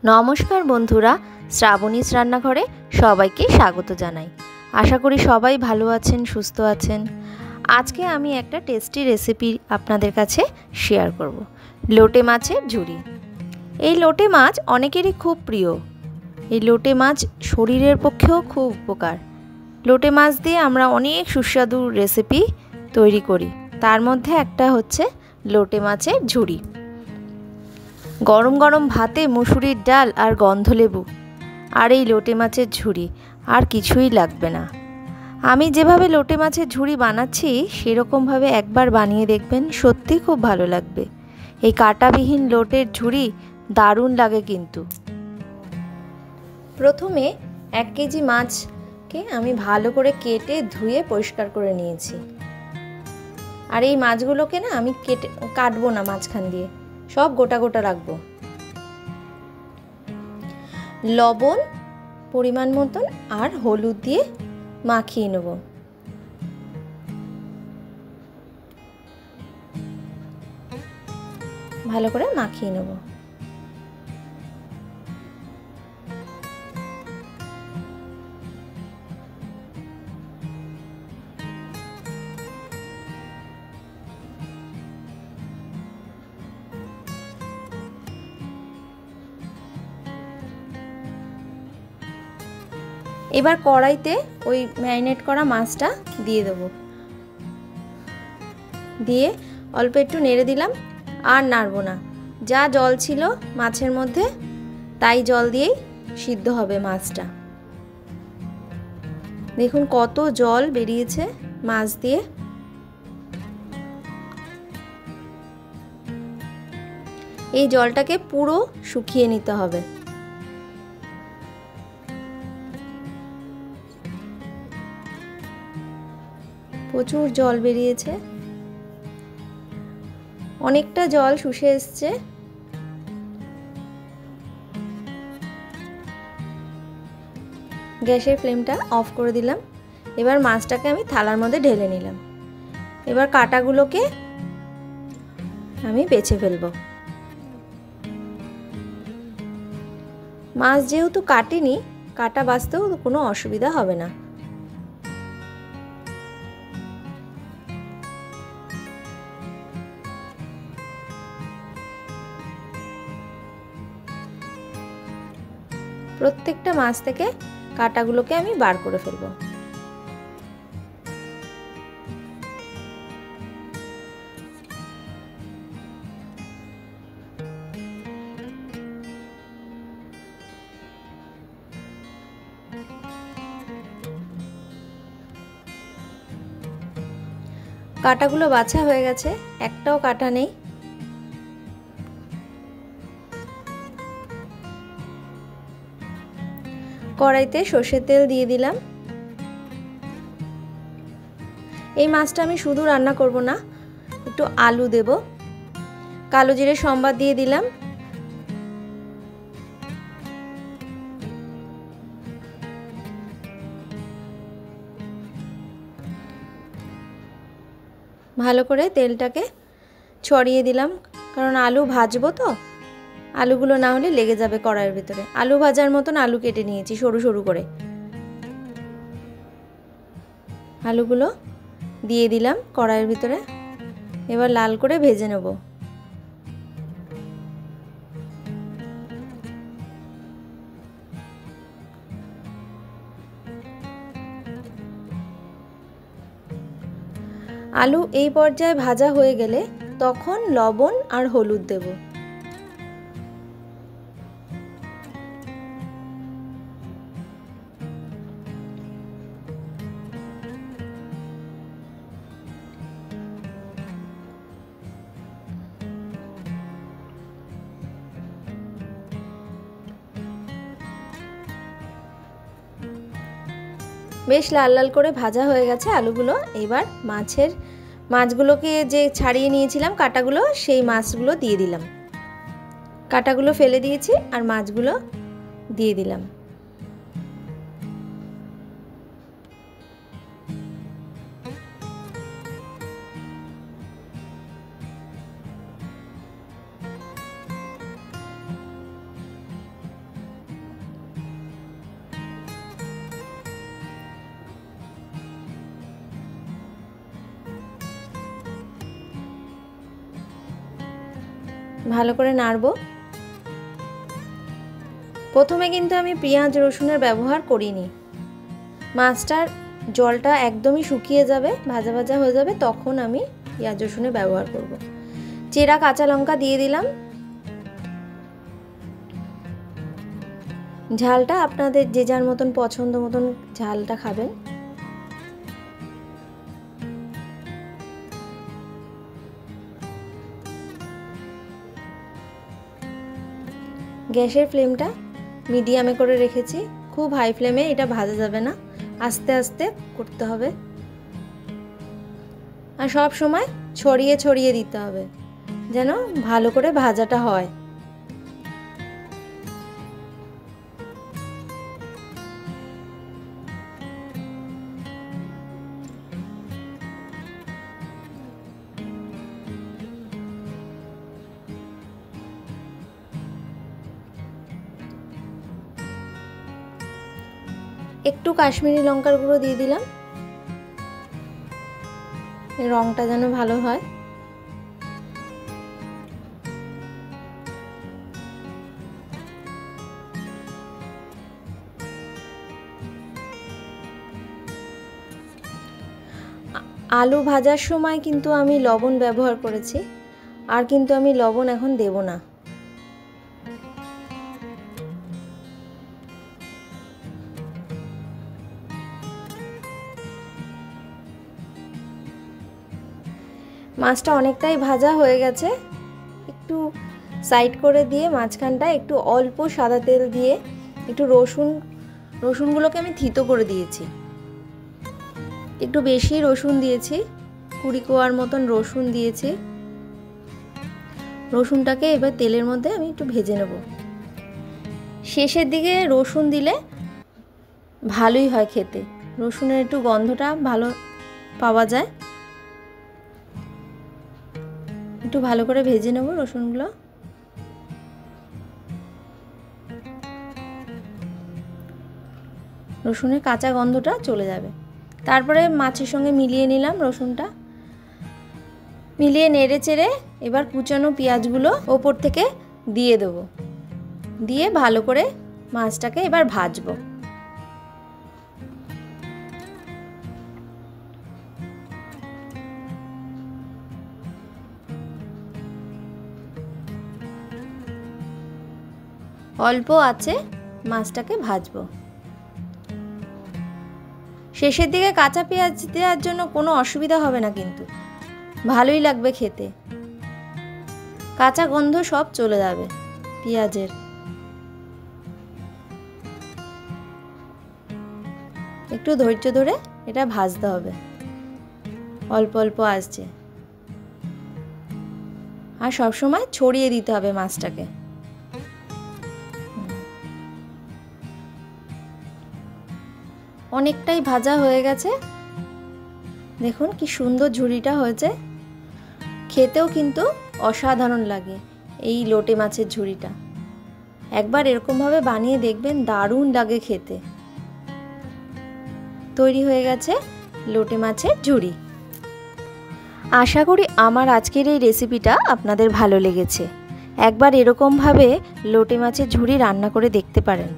নমস্কার বন্ধুরা, শ্রাবণীস রান্নাঘরে সবাইকে স্বাগত জানাই। আশা করি সবাই ভালো আছেন, সুস্থ আছেন। আজকে আমি একটা টেস্টি রেসিপি আপনাদের কাছে শেয়ার করব। লোটে মাছের ঝুরি। এই লোটে মাছ অনেকেরই খুব প্রিয়। এই লোটে মাছ শরীরের পক্ষেও খুব উপকার। লোটে মাছ দিয়ে আমরা অনেক সুস্বাদু রেসিপি তৈরি করি, তার মধ্যে একটা হচ্ছে লোটে মাছের ঝুরি। গরম গরম ভাতে মুসুরির ডাল আর গন্ধলেবু আর এই লোটে মাছের ঝুরি, আর কিছুই লাগবে না। আমি যেভাবে লোটে মাছের ঝুরি বানাচ্ছি সেরকমভাবে একবার বানিয়ে দেখবেন, সত্যি খুব ভালো লাগবে। এই কাঁটাবিহীন লোটের ঝুরি দারুণ লাগে কিন্তু। প্রথমে 1 কেজি মাছকে আমি ভালো করে কেটে ধুয়ে পরিষ্কার করে নিয়েছি। আর এই মাছগুলোকে না আমি কাটবো না, মাঝখান দিয়ে সব গোটা গোটা রাখবো। লবণ পরিমাণ মতন আর হলুদ দিয়ে মাখিয়ে নেব। ভালো করে মাখিয়ে নেব। এবার কড়াইতে ওই ম্যারিনেট করা মাছটা দিয়ে দেবো। দিয়ে অল্প একটু নেড়ে দিলাম, আর নাড়বো না। যা জল ছিল মাছের মধ্যে তাই জল দিয়েই সিদ্ধ হবে মাছটা। দেখুন কত জল বেরিয়েছে মাছ দিয়ে। এই জলটাকে পুরো শুকিয়ে নিতে হবে। প্রচুর জল বেরিয়েছে, অনেকটা জল শুষে এসছে। গ্যাসের ফ্লেমটা অফ করে দিলাম। এবার মাছটাকে আমি থালার মধ্যে ঢেলে নিলাম। এবার কাঁটাগুলোকে আমি বেছে ফেলবো। মাছ যেহেতু কাটিনি, কাটা বাছতেও কোনো অসুবিধা হবে না। প্রত্যেকটা মাছ থেকে কাঁটাগুলোকে আমি বার করে ফেলব। কাঁটাগুলো বাছা হয়ে গেছে, একটাও কাঁটা নেই। কড়াইতে সর্ষের তেল দিয়ে দিলাম। এই মাছটা আমি শুধু রান্না করব না, একটু আলু দেব। কালো জিরে সম্বাদ দিয়ে দিলাম। ভালো করে তেলটাকে ছড়িয়ে দিলাম, কারণ আলু ভাজবো তো, আলুগুলো না হলে লেগে যাবে কড়াইয়ের ভিতরে। আলু ভাজার মতন আলু কেটে নিয়েছি সরু সরু করে। আলুগুলো দিয়ে দিলাম কড়াইয়ের ভিতরে। এবার লাল করে ভেজে নেব। আলু এই পর্যায়ে ভাজা হয়ে গেলে তখন লবণ আর হলুদ দেব। বেশ লাল লাল করে ভাজা হয়ে গেছে আলুগুলো। এবার মাছগুলোকে যে ছাড়িয়ে নিয়েছিলাম কাঁটাগুলো, সেই মাছগুলো দিয়ে দিলাম। কাঁটাগুলো ফেলে দিয়েছি আর মাছগুলো দিয়ে দিলাম। ভালো করে নাড়বো। প্রথমে কিন্তু আমি পেঁয়াজ রসুনের ব্যবহার করিনি। মাছটার জলটা একদমই শুকিয়ে যাবে, ভাজা ভাজা হয়ে যাবে, তখন আমি পেঁয়াজ রসুনের ব্যবহার করব। চেরা কাঁচা লঙ্কা দিয়ে দিলাম। ঝালটা আপনাদের যে যার মতন পছন্দ মতন ঝালটা খাবেন। গ্যাসের ফ্লেমটা মিডিয়ামে করে রেখেছি, খুব হাই ফ্লেমে এটা ভাজা যাবে না, আস্তে আস্তে করতে হবে। আর সব সময় ছড়িয়ে ছড়িয়ে দিতে হবে যেন ভালো করে ভাজাটা হয়। একটু কাশ্মীরি লঙ্কার গুঁড়ো দিয়ে দিলাম, রংটা যেন ভালো হয়। আলু ভাজার সময় কিন্তু আমি লবণ ব্যবহার করেছি, আর কিন্তু আমি লবণ এখন দেব না। মাছটা অনেকটাই ভাজা হয়ে গেছে, একটু সাইড করে দিয়ে মাঝখানটা একটু অল্প সাদা তেল দিয়ে একটু রসুনগুলোকে আমি থিতো করে দিয়েছি, একটু বেশি রসুন দিয়েছি, 20 কোয়ার মতন রসুন দিয়েছি। রসুনটাকে এবার তেলের মধ্যে আমি একটু ভেজে নেব। শেষের দিকে রসুন দিলে ভালোই হয় খেতে, রসুনের একটু গন্ধটা ভালো পাওয়া যায়। একটু ভালো করে ভেজে নেব রসুনগুলো। রসুনের কাঁচা গন্ধটা চলে যাবে। তারপরে মাছের সঙ্গে মিলিয়ে নিলাম রসুনটা, মিলিয়ে নেড়ে চেড়ে এবার কুচানো পেঁয়াজগুলো ওপর থেকে দিয়ে দেবো, দিয়ে ভালো করে মাছটাকে এবার ভাজবো। অল্প আছে মাছটাকে ভাজবো। শেষের দিকে কাঁচা পেঁয়াজ দেওয়ার জন্য কোনো অসুবিধা হবে না, কিন্তু ভালোই লাগবে খেতে, কাঁচা গন্ধ সব চলে যাবে পেঁয়াজের। একটু ধৈর্য ধরে এটা ভাজতে হবে, অল্প অল্প আসছে, আর সব সময় ছড়িয়ে দিতে হবে মাছটাকে। অনেকটাই ভাজা হয়ে গেছে, দেখুন কি সুন্দর ঝুড়িটা হয়েছে, খেতেও কিন্তু অসাধারণ লাগে এই লোটে মাছের ঝুড়িটা। একবার এরকমভাবে বানিয়ে দেখবেন, দারুণ লাগে খেতে। তৈরি হয়ে গেছে লোটে মাছের ঝুড়ি। আশা করি আমার আজকের এই রেসিপিটা আপনাদের ভালো লেগেছে। একবার এরকমভাবে লোটে মাছের ঝুড়ি রান্না করে দেখতে পারেন।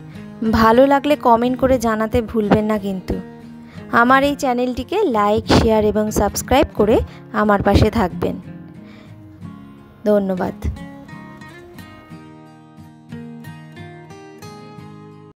ভালো লাগলে কমেন্ট করে জানাতে ভুলবেন না কিন্তু। আমার এই চ্যানেলটিকে লাইক, শেয়ার এবং সাবস্ক্রাইব করে আমার পাশে থাকবেন। ধন্যবাদ।